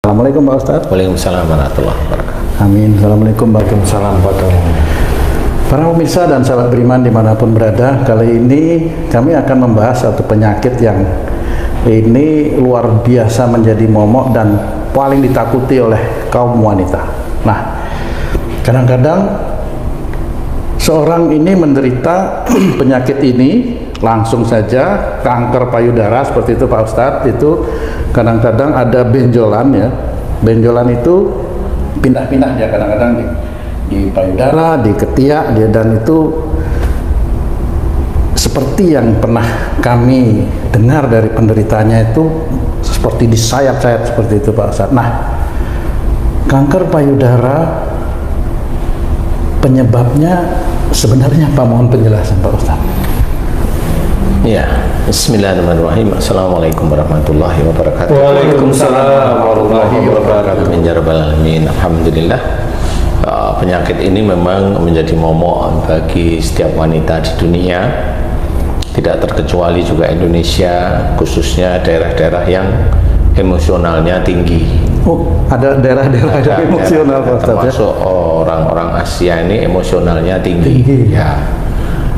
Assalamualaikum Pak Ustadz. Waalaikumsalam warahmatullahi wabarakatuh. Amin. Assalamualaikum Waalaikumsalam warahmatullahi wabarakatuh. Para pemirsa dan sahabat beriman dimanapun berada, kali ini kami akan membahas satu penyakit yang ini luar biasa menjadi momok dan paling ditakuti oleh kaum wanita. Nah, kadang-kadang seorang ini menderita penyakit ini langsung saja, kanker payudara seperti itu Pak Ustadz. Itu kadang-kadang ada benjolan ya. Benjolan itu pindah-pindah ya, kadang-kadang di payudara, di ketiak dia, dan itu seperti yang pernah kami dengar dari penderitanya itu seperti disayat-sayat seperti itu Pak Ustadz. Nah, kanker payudara penyebabnya sebenarnya apa? Mohon penjelasan Pak Ustadz. Ya, bismillahirrahmanirrahim. Assalamualaikum warahmatullahi wabarakatuh. Waalaikumsalam warahmatullahi wabarakatuh. Min ya rabbal alamin. Alhamdulillah. Penyakit ini memang menjadi momok bagi setiap wanita di dunia, tidak terkecuali juga Indonesia, khususnya daerah-daerah yang emosionalnya tinggi. Oh, ada daerah-daerah yang emosional Pak Ustadz, termasuk orang-orang Asia ini emosionalnya tinggi. Ya,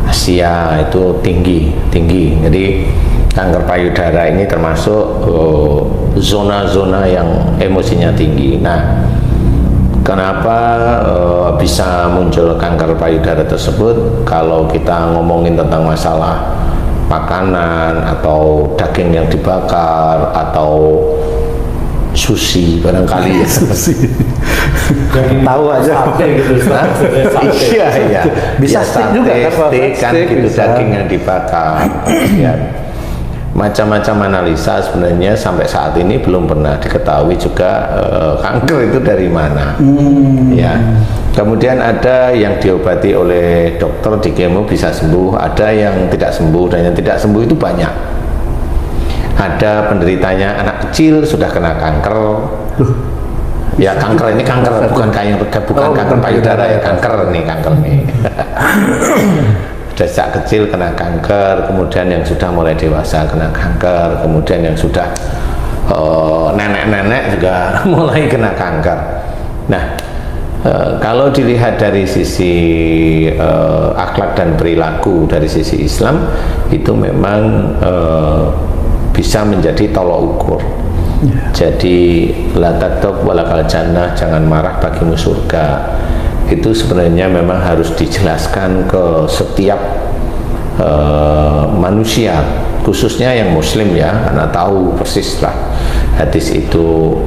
Asia itu tinggi. Jadi kanker payudara ini termasuk zona-zona yang emosinya tinggi. Nah, kenapa bisa muncul kanker payudara tersebut? Kalau kita ngomongin tentang masalah makanan atau daging yang dibakar atau sushi barangkali ya. Sushi. Tahu aja gitu. Iya. Bisa steak juga kan, steak kan gitu, daging yang dibakar. Ya. Macam-macam analisa sebenarnya sampai saat ini belum pernah diketahui juga kanker itu dari mana. Ya. Kemudian ada yang diobati oleh dokter di kemo bisa sembuh, ada yang tidak sembuh, dan yang tidak sembuh itu banyak. Ada penderitanya anak kecil sudah kena kanker. Ya, kanker ini kanker bukan kanker payudara ya, kanker nih. Sudah sejak kecil kena kanker, kemudian yang sudah mulai dewasa kena kanker, kemudian yang sudah nenek-nenek juga mulai kena kanker. Nah, kalau dilihat dari sisi akhlak dan perilaku dari sisi Islam, itu memang bisa menjadi tolok ukur. Jadi la taktab walakal jannah, jangan marah bagimu surga. Itu sebenarnya memang harus dijelaskan ke setiap manusia, khususnya yang muslim ya, karena tahu persis lah hadis itu.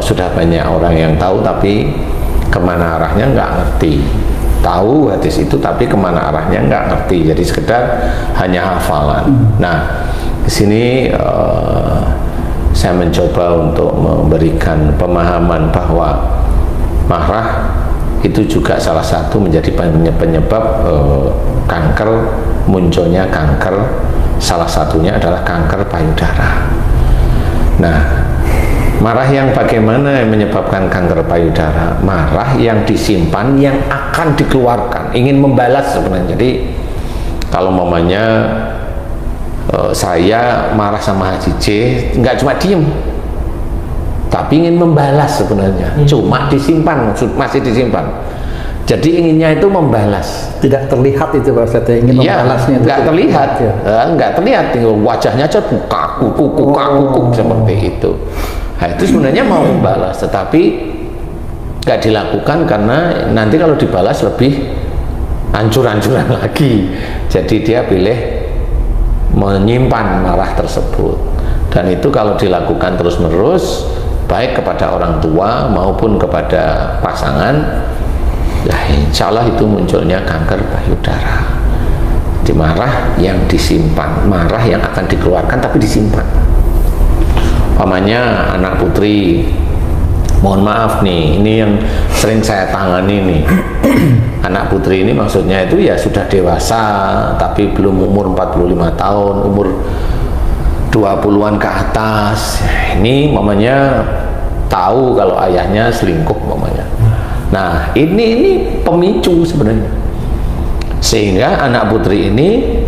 Sudah banyak orang yang tahu tapi kemana arahnya nggak ngerti. Tahu hadis itu tapi kemana arahnya nggak ngerti, jadi sekedar hanya hafalan. Nah, di sini saya mencoba untuk memberikan pemahaman bahwa marah itu juga salah satu menjadi penyebab kanker, munculnya kanker. Salah satunya adalah kanker payudara. Nah, marah yang bagaimana yang menyebabkan kanker payudara? Marah yang disimpan, yang akan dikeluarkan, ingin membalas sebenarnya. Jadi kalau mamanya saya marah sama Haji C, nggak cuma diem, tapi ingin membalas sebenarnya. Cuma disimpan, masih disimpan. Jadi inginnya itu membalas. Tidak terlihat itu Pak Ustadz, ingin membalasnya. Nggak terlihat, nggak terlihat. Wajahnya aja kuku seperti itu. Nah, itu sebenarnya mau membalas, tetapi nggak dilakukan karena nanti kalau dibalas lebih hancur-hancuran lagi. Jadi dia pilih menyimpan marah tersebut, dan itu kalau dilakukan terus-menerus baik kepada orang tua maupun kepada pasangan, ya insya Allah itu munculnya kanker payudara. Di marah yang disimpan, marah yang akan dikeluarkan tapi disimpan. Umpamanya anak putri, mohon maaf nih, ini yang sering saya tangani nih. Anak putri ini maksudnya itu ya sudah dewasa tapi belum umur 45 tahun, umur 20-an ke atas. Ini mamanya tahu kalau ayahnya selingkuh mamanya. Nah, ini pemicu sebenarnya. Sehingga anak putri ini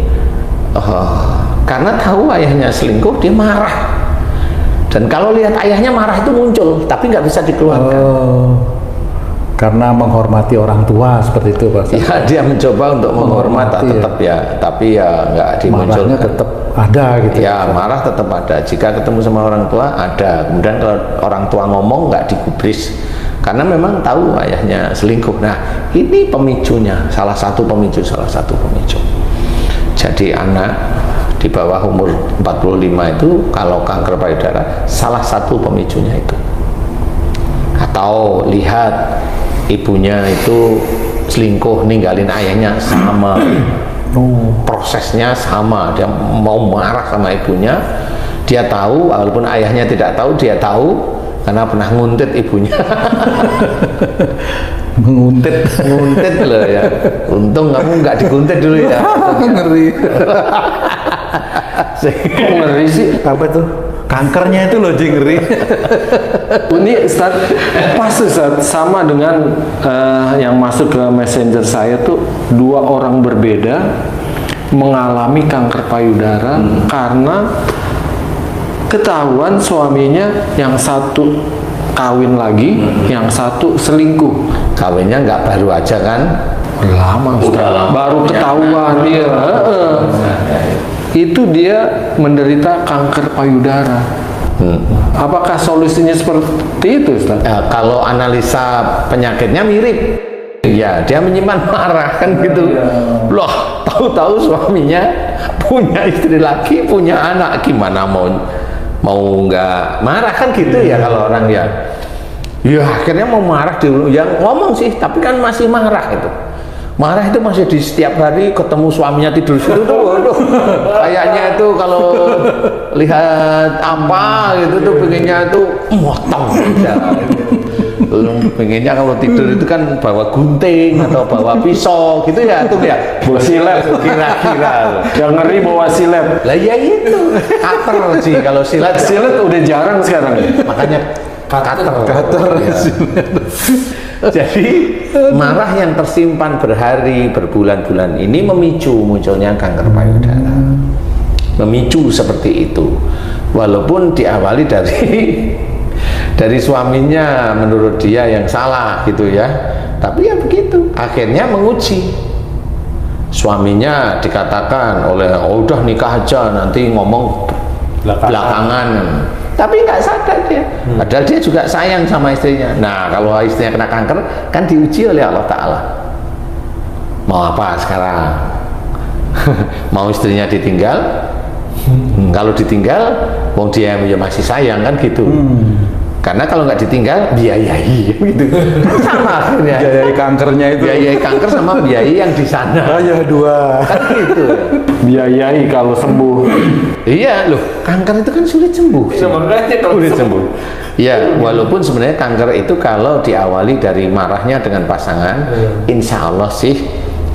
karena tahu ayahnya selingkuh, dia marah. Dan kalau lihat ayahnya marah itu muncul, tapi nggak bisa dikeluarkan. Karena menghormati orang tua seperti itu, Pak. Ya, dia mencoba untuk menghormati tetap ya, tapi ya nggak dimunculkan. Marahnya tetap ada gitu. Ya, marah tetap ada. Jika ketemu sama orang tua ada. Kemudian kalau orang tua ngomong nggak digubris, karena memang tahu ayahnya selingkuh. Nah, ini pemicunya, salah satu pemicu. Jadi anak di bawah umur 45 itu kalau kanker payudara, salah satu pemicunya itu. Atau lihat ibunya itu selingkuh, ninggalin ayahnya, sama prosesnya sama, dia mau marah sama ibunya, dia tahu, walaupun ayahnya tidak tahu, dia tahu karena pernah nguntit ibunya. nguntit loh ya, untung kamu nggak diguntit dulu ya. Ngeri. Ngeri sih. Apa tuh? Kankernya itu loh ngeri. Ini Ustaz, pas Ustaz, sama dengan yang masuk ke messenger saya tuh, 2 orang berbeda mengalami kanker payudara karena ketahuan suaminya yang satu kawin lagi, yang satu selingkuh. Kawinnya nggak baru aja kan? Lama Ustaz. Baru ketahuan dia. Itu dia menderita kanker payudara. Apakah solusinya seperti itu, Ustaz? Kalau analisa penyakitnya mirip. Ya, dia menyimpan marah kan gitu. Loh, tahu-tahu suaminya punya istri lagi, punya anak, gimana mau nggak marah kan gitu ya kalau orang ya. Ya akhirnya mau marah yang ngomong sih, tapi kan masih marah itu. Marah itu masih di setiap hari ketemu suaminya tidur situ tuh, waduh, kayaknya itu kalau lihat apa gitu tuh pengennya tuh motong aja. Pengennya kalau tidur itu kan bawa gunting atau bawa pisau gitu ya, tuh ya. Bawa silet kira-kira. Yang ngeri bawa silet. Lah ya itu, cutter sih kalau silet udah jarang sekarang. Makanya cutter. Ya. Jadi marah yang tersimpan berhari, berbulan-bulan ini memicu munculnya kanker payudara. Memicu seperti itu. Walaupun diawali dari suaminya menurut dia yang salah gitu ya. Tapi ya begitu. Akhirnya menguji. Suaminya dikatakan oleh, udah nikah aja, nanti ngomong belakangan. Tapi nggak sadar dia, padahal dia juga sayang sama istrinya. Nah, kalau istrinya kena kanker, kan diuji oleh Allah Ta'ala. Mau apa sekarang? Mau istrinya ditinggal? Kalau ditinggal, wong dia masih sayang kan gitu. Karena kalau nggak ditinggal, biayai gitu. Sama akhirnya. Biayai kankernya itu. Biayai kanker sama biayai yang di sana. Ya dua. Kan gitu. Biayai kalau sembuh. Iya loh, kanker itu kan sulit sembuh. Makanya kalau sulit sembuh. Ya, walaupun sebenarnya kanker itu kalau diawali dari marahnya dengan pasangan, insya Allah sih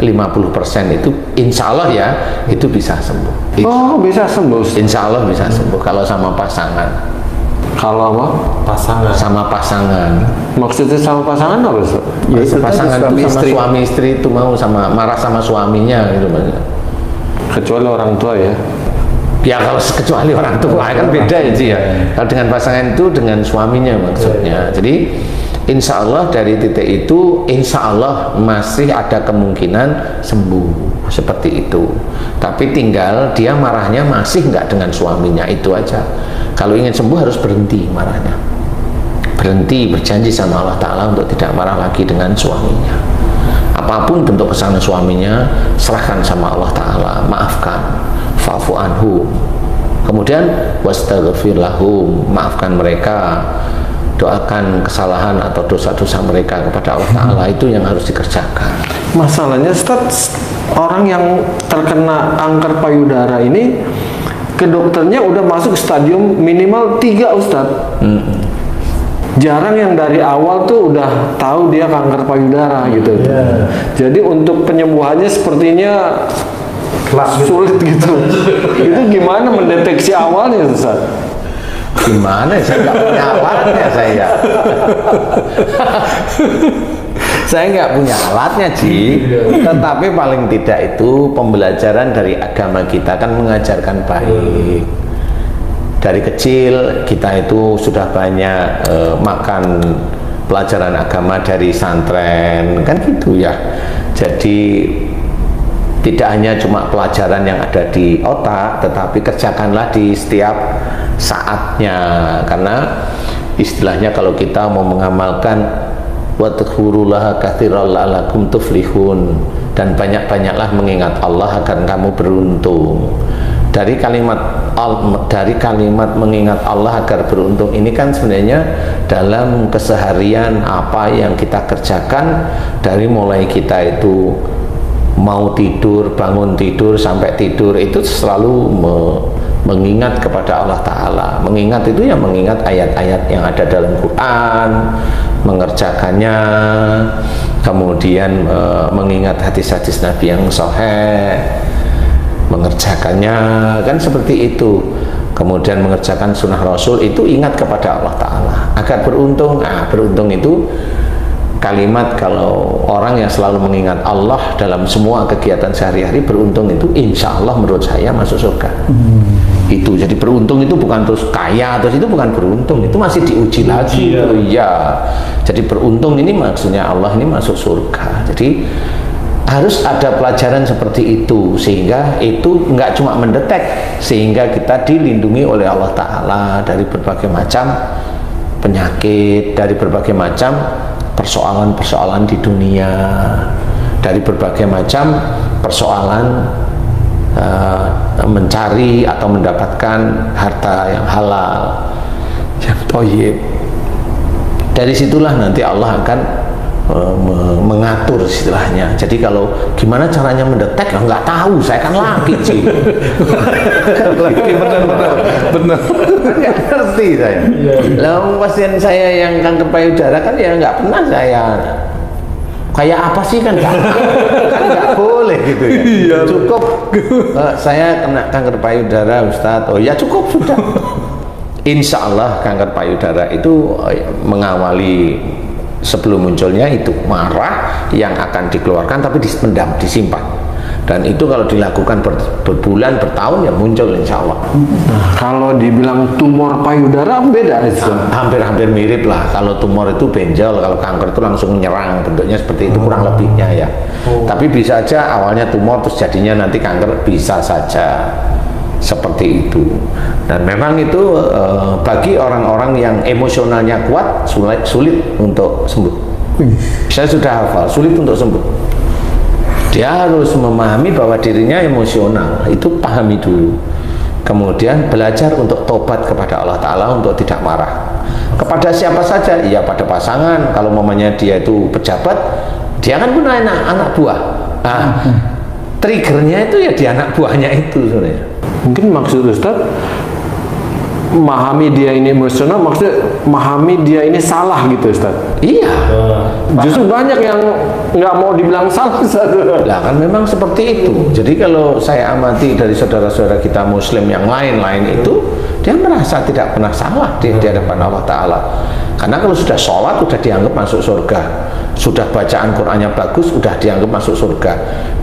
50% itu insya Allah ya itu bisa sembuh. Oh, bisa sembuh. Insya Allah bisa sembuh kalau sama pasangan. Kalau apa? Pasangan. Sama pasangan. Maksudnya sama pasangan apa? Ya, pasangan itu sama suami istri itu mau sama marah sama suaminya gitu maksudnya. Kecuali orang tua ya. Ya kalau kecuali orang tua kan beda ya sih ya. Kalau dengan pasangan itu dengan suaminya maksudnya. Jadi insya Allah dari titik itu insya Allah masih ada kemungkinan sembuh seperti itu. Tapi tinggal dia marahnya masih nggak dengan suaminya, itu aja. Kalau ingin sembuh harus berhenti marahnya. Berhenti, berjanji sama Allah Ta'ala untuk tidak marah lagi dengan suaminya. Apapun bentuk kesalahan suaminya, serahkan sama Allah Ta'ala, maafkan, fa'fu anhu. Kemudian wastaghfir lahum, maafkan mereka, doakan kesalahan atau dosa-dosa mereka kepada Allah Ta'ala. Itu yang harus dikerjakan. Masalahnya Ustaz, orang yang terkena kanker payudara ini ke dokternya udah masuk stadium minimal 3 Ustaz. Jarang yang dari awal tuh udah tahu dia kanker payudara gitu. Jadi untuk penyembuhannya sepertinya sulit gitu. Itu gimana mendeteksi awalnya Ustaz? Gimana? Saya nggak punya alatnya saya. Saya nggak punya alatnya Ji. Tetapi paling tidak itu pembelajaran dari agama kita kan mengajarkan baik. dari kecil kita itu sudah banyak makan pelajaran agama dari santren, kan gitu ya. Jadi tidak hanya cuma pelajaran yang ada di otak, tetapi kerjakanlah di setiap saatnya. Karena istilahnya kalau kita mau mengamalkan wadhkurullaha katsiran la'allakum tuflihun, dan banyak-banyaklah mengingat Allah agar kamu beruntung. Dari kalimat mengingat Allah agar beruntung ini kan sebenarnya dalam keseharian apa yang kita kerjakan, dari mulai kita itu mau tidur, bangun tidur, sampai tidur itu selalu mengingat kepada Allah Ta'ala. Mengingat itu ya mengingat ayat-ayat yang ada dalam Quran, mengerjakannya, kemudian mengingat hadis-hadis Nabi yang sahih, mengerjakannya, kan seperti itu. Kemudian mengerjakan sunnah Rasul, itu ingat kepada Allah Ta'ala agar beruntung. Nah, beruntung itu kalimat, kalau orang yang selalu mengingat Allah dalam semua kegiatan sehari-hari, beruntung itu insya Allah menurut saya masuk surga. Itu jadi beruntung itu bukan terus kaya, terus itu bukan beruntung, itu masih diuji lagi. Ya, jadi beruntung ini maksudnya Allah ini masuk surga. Jadi harus ada pelajaran seperti itu, sehingga itu nggak cuma mendetek, sehingga kita dilindungi oleh Allah Ta'ala dari berbagai macam penyakit, dari berbagai macam persoalan-persoalan di dunia, dari berbagai macam persoalan mencari atau mendapatkan harta yang halal, yang thayyib. Dari situlah nanti Allah akan mengatur istilahnya. Jadi kalau gimana caranya mendetek, nggak tahu, saya kan laki sih. benar. Nggak ngerti saya. Lalu pasien saya yang kanker payudara kan ya nggak pernah saya kayak apa sih, kan nggak boleh gitu ya. Cukup saya kena kanker payudara Ustadz, oh ya cukup sudah. Insya Allah kanker payudara itu mengawali sebelum munculnya itu marah yang akan dikeluarkan, tapi dipendam, disimpan, dan itu kalau dilakukan berbulan, bertahun ya muncul insya Allah. Nah, kalau dibilang tumor payudara beda itu? Hampir-hampir mirip lah. Kalau tumor itu benjol, kalau kanker itu langsung menyerang, bentuknya seperti itu kurang lebihnya ya. Tapi bisa aja awalnya tumor terus jadinya nanti kanker, bisa saja seperti itu. Dan memang itu bagi orang-orang yang emosionalnya kuat sulit untuk sembuh. Saya sudah hafal, sulit untuk sembuh. Dia harus memahami bahwa dirinya emosional, itu pahami dulu. Kemudian belajar untuk tobat kepada Allah Ta'ala, untuk tidak marah kepada siapa saja. Ya pada pasangan, kalau mamanya dia itu pejabat, dia kan punya anak buah. Nah, triggernya itu ya di anak buahnya itu sebenarnya. Mungkin maksud Ustaz memahami dia ini emosional, maksudnya memahami dia ini salah gitu Ustaz? Iya. Justru banyak yang nggak mau dibilang salah Ustaz. Lah kan memang seperti itu. Jadi kalau saya amati dari saudara-saudara kita Muslim yang lain-lain itu, dia merasa tidak pernah salah di hadapan Allah Ta'ala. Karena kalau sudah sholat sudah dianggap masuk surga, sudah bacaan Qur'annya bagus sudah dianggap masuk surga.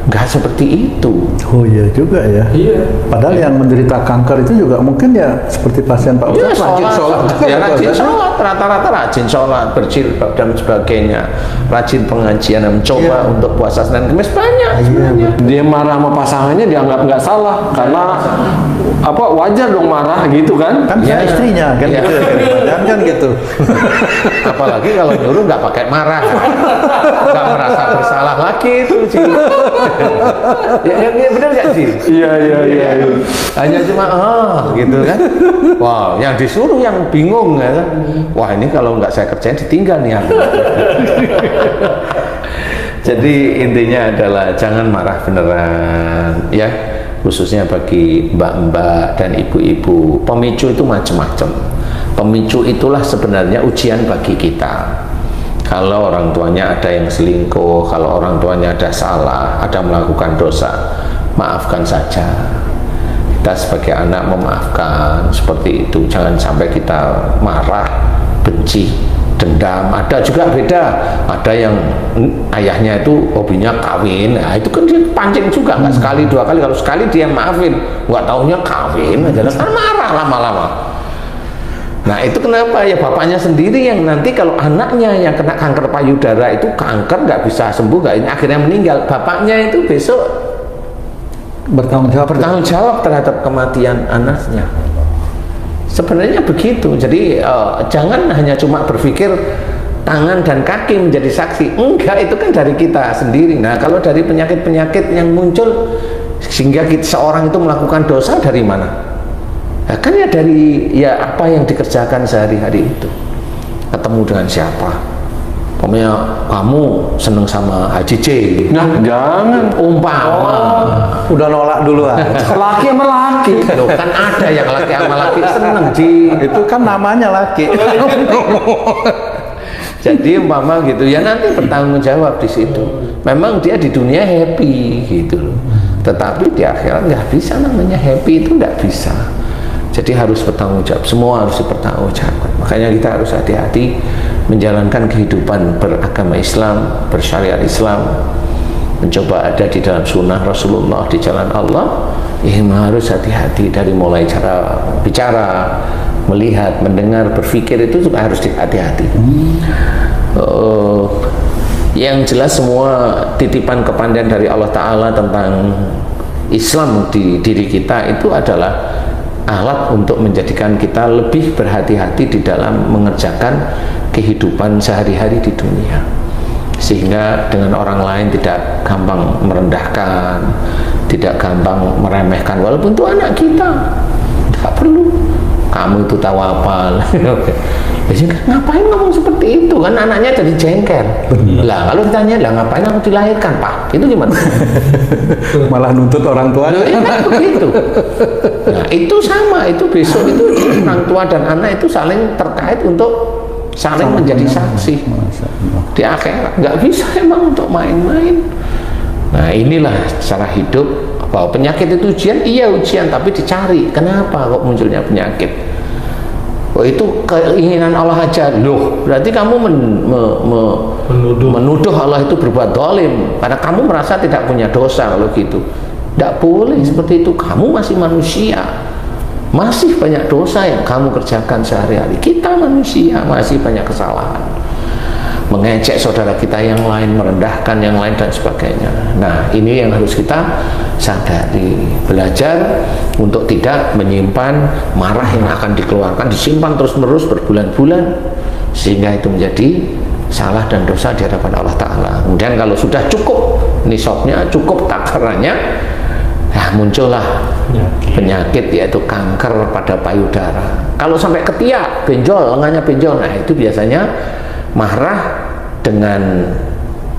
Nggak seperti itu. Oh iya juga ya. Iya. Padahal yang menderita kanker itu juga mungkin ya seperti pasien Pak Ustaz, rajin sholat. Ya rajin sholat, rata-rata rajin sholat, berjilbab dan sebagainya, rajin pengajian, mencoba untuk puasa Senin Kamis banyak sebenarnya. Dia marah sama pasangannya dianggap nggak salah, karena apa, wajar dong marah gitu kan? Kan ya, istrinya kan ya. Gitu kan gitu. Apalagi kalau nyuruh nggak pakai marah, nggak merasa bersalah lagi itu sih. Ya benar nggak sih? Iya. Hanya cuma gitu kan. Wow, yang disuruh yang bingung kan. Wah ini kalau nggak saya kerjain ditinggal nih aku. Jadi intinya adalah jangan marah beneran ya, khususnya bagi mbak-mbak dan ibu-ibu. Pemicu itu macam-macam. Pemicu itulah sebenarnya ujian bagi kita. Kalau orang tuanya ada yang selingkuh, kalau orang tuanya ada salah, ada melakukan dosa, maafkan saja. Kita sebagai anak memaafkan, seperti itu. Jangan sampai kita marah, benci, dendam. Ada juga beda, ada yang ayahnya itu hobinya kawin, nah itu kan dia pancing juga, nggak sekali dua kali. Kalau sekali dia maafin, nggak taunya kawin aja, kan marah lama-lama. Nah itu kenapa ya, bapaknya sendiri yang nanti kalau anaknya yang kena kanker payudara itu kanker nggak bisa sembuh, akhirnya meninggal, bapaknya itu besok bertanggung jawab terhadap kematian anaknya. Sebenarnya begitu. Jadi jangan hanya cuma berpikir tangan dan kaki menjadi saksi, enggak, itu kan dari kita sendiri. Nah kalau dari penyakit-penyakit yang muncul sehingga seorang itu melakukan dosa dari mana? Nah, kan ya dari apa yang dikerjakan sehari-hari itu. Ketemu dengan siapa? Pokoknya kamu seneng sama Haji C. Nah, jangan umpama. Udah nolak duluan. Laki sama laki. Loh, kan ada yang laki sama laki seneng, Ji. Itu kan namanya laki. Jadi umpama gitu ya, nanti bertanggung jawab di situ. Memang dia di dunia happy gitu loh, tetapi di akhirat nggak bisa, namanya happy itu nggak bisa. Jadi harus bertanggung jawab, semua harus dipertanggungjawabkan. Makanya kita harus hati-hati menjalankan kehidupan beragama Islam, bersyariat Islam, mencoba ada di dalam sunnah Rasulullah, di jalan Allah. Harus hati-hati dari mulai cara bicara, melihat, mendengar, berpikir, itu juga harus hati-hati. Yang jelas semua titipan kepandaian dari Allah Ta'ala tentang Islam di diri kita itu adalah alat untuk menjadikan kita lebih berhati-hati di dalam mengerjakan kehidupan sehari-hari di dunia, sehingga dengan orang lain tidak gampang merendahkan, tidak gampang meremehkan, walaupun itu anak kita. Tidak perlu kamu itu tahu apa. Ngapain ngomong seperti itu, kan anaknya jadi jengkel. Lah kalau ditanya, lah ngapain aku dilahirkan, Pak? Itu gimana? Malah nuntut orang tua. Ya kan begitu. Nah itu sama, itu besok itu orang tua dan anak itu saling terkait untuk saling menjadi saksi di akhirat. Nggak bisa emang untuk main-main. Nah inilah cara hidup, bahwa penyakit itu ujian, iya ujian, tapi dicari kenapa kok munculnya penyakit. Oh itu keinginan Allah aja. Loh, berarti kamu menuduh Allah itu berbuat zalim karena kamu merasa tidak punya dosa. Kalau gitu tidak boleh seperti itu. Kamu masih manusia, masih banyak dosa yang kamu kerjakan sehari-hari. Kita manusia masih banyak kesalahan, mengejek saudara kita yang lain, merendahkan yang lain dan sebagainya. Nah ini yang harus kita sadari, belajar untuk tidak menyimpan marah yang akan dikeluarkan, disimpan terus-menerus berbulan-bulan, sehingga itu menjadi salah dan dosa di hadapan Allah Ta'ala. Kemudian kalau sudah cukup nisabnya, cukup takarannya, nah muncullah penyakit, yaitu kanker pada payudara. Kalau sampai ketiak, benjol, lengannya benjol, nah itu biasanya marah dengan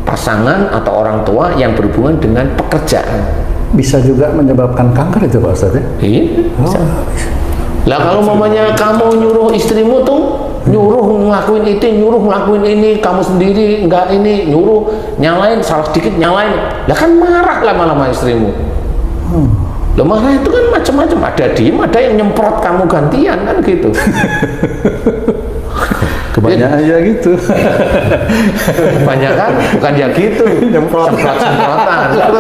pasangan atau orang tua yang berhubungan dengan pekerjaan. Bisa juga menyebabkan kanker itu, Pak Ustadz ya? Iya, bisa. Lah kalau mamanya kamu nyuruh istrimu tuh, nyuruh ngelakuin itu, nyuruh ngelakuin ini, kamu sendiri enggak ini, nyuruh nyalain, salah sedikit nyalain, lah kan marah lama-lama istrimu. Lah marah itu kan macam-macam, ada diem, ada yang nyemprot kamu gantian, kan gitu. Kebanyakan ya gitu. Kebanyakan bukan ya gitu, semprot-semprotan gitu.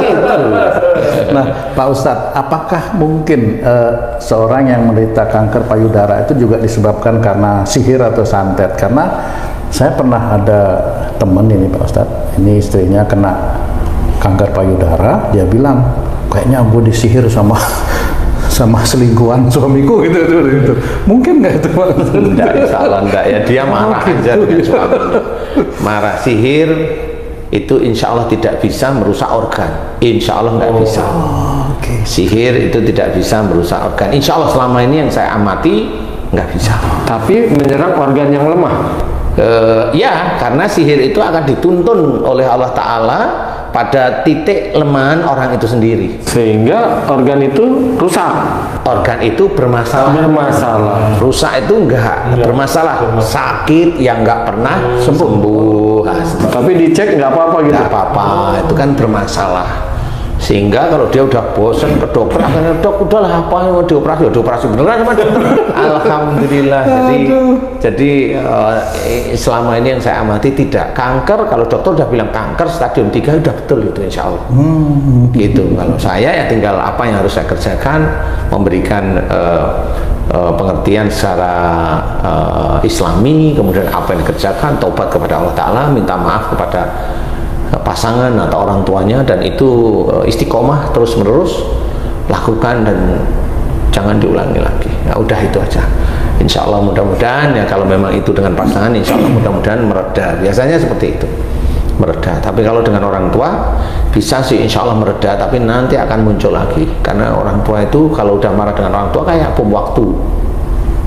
Nah, Pak Ustadz, apakah mungkin seorang yang menderita kanker payudara itu juga disebabkan karena sihir atau santet? Karena saya pernah ada temen ini, Pak Ustadz, ini istrinya kena kanker payudara, dia bilang kayaknya aku disihir sama selingkuhan suamiku gitu. Mungkin nggak itu, Pak? Enggak, salah enggak ya, dia marah aja dengan suaminya. Marah. Sihir itu insya Allah tidak bisa merusak organ, insya Allah nggak bisa. Sihir itu tidak bisa merusak organ, insya Allah selama ini yang saya amati nggak bisa. Tapi menyerang organ yang lemah. Ya, karena sihir itu akan dituntun oleh Allah Ta'ala pada titik lemahan orang itu sendiri, sehingga organ itu rusak. Organ itu bermasalah. Rusak itu enggak bermasalah, sakit yang enggak pernah sembuh. Tapi dicek nggak apa-apa gitu. Nggak apa-apa, itu kan bermasalah. Sehingga kalau dia udah bosan ke dokter, akhirnya dok udahlah apa yang mau dioperasi beneran sama dokter. Alhamdulillah. Jadi selama ini yang saya amati tidak. Kanker, kalau dokter udah bilang kanker stadium 3 udah betul itu insya Allah. Gitu. Kalau saya ya tinggal apa yang harus saya kerjakan, memberikan pengertian secara Islami, kemudian apa yang dikerjakan, taubat kepada Allah Ta'ala, minta maaf kepada pasangan atau orang tuanya, dan itu istiqomah terus menerus lakukan dan jangan diulangi lagi. Ya udah, itu aja. Insya Allah mudah-mudahan ya, kalau memang itu dengan pasangan, insya Allah mudah-mudahan mereda. Biasanya seperti itu, mereda. Tapi kalau dengan orang tua bisa sih insya Allah mereda, tapi nanti akan muncul lagi, karena orang tua itu kalau udah marah dengan orang tua kayak bom waktu,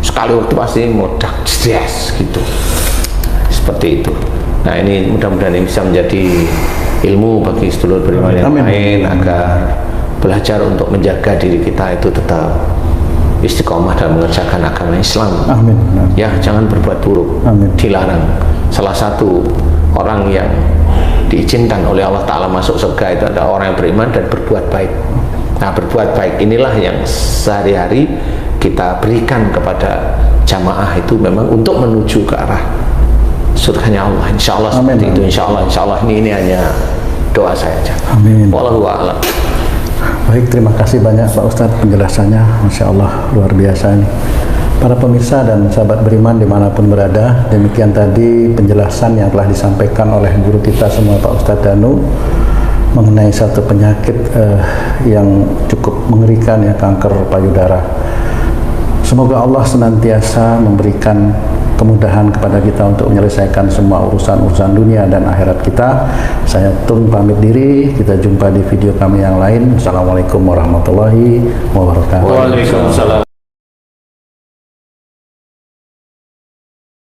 sekali waktu pasti meledak, stres gitu, seperti itu. Nah, ini mudah-mudahan ini bisa menjadi ilmu bagi sedulur beriman yang lain, agar belajar untuk menjaga diri kita itu tetap istiqomah dalam mengerjakan agama Islam. Amin. Ya, jangan berbuat buruk. Amin. Dilarang. Salah satu orang yang diizinkan oleh Allah Ta'ala masuk surga itu adalah orang yang beriman dan berbuat baik. Nah, berbuat baik inilah yang sehari-hari kita berikan kepada jamaah itu, memang untuk menuju ke arah surganya Allah. Insya Allah seperti itu. Insya Allah ini hanya doa saya aja. Amin. Wallahu a'lam. Baik, terima kasih banyak Pak Ustadz penjelasannya, Masya Allah luar biasa ini. Para pemirsa dan sahabat beriman dimanapun berada, demikian tadi penjelasan yang telah disampaikan oleh guru kita semua, Pak Ustadz Danu, mengenai satu penyakit yang cukup mengerikan, ya, kanker payudara. Semoga Allah senantiasa memberikan kemudahan kepada kita untuk menyelesaikan semua urusan-urusan dunia dan akhirat kita. Saya Tung pamit diri, kita jumpa di video kami yang lain. Assalamualaikum warahmatullahi wabarakatuh. Waalaikumsalam.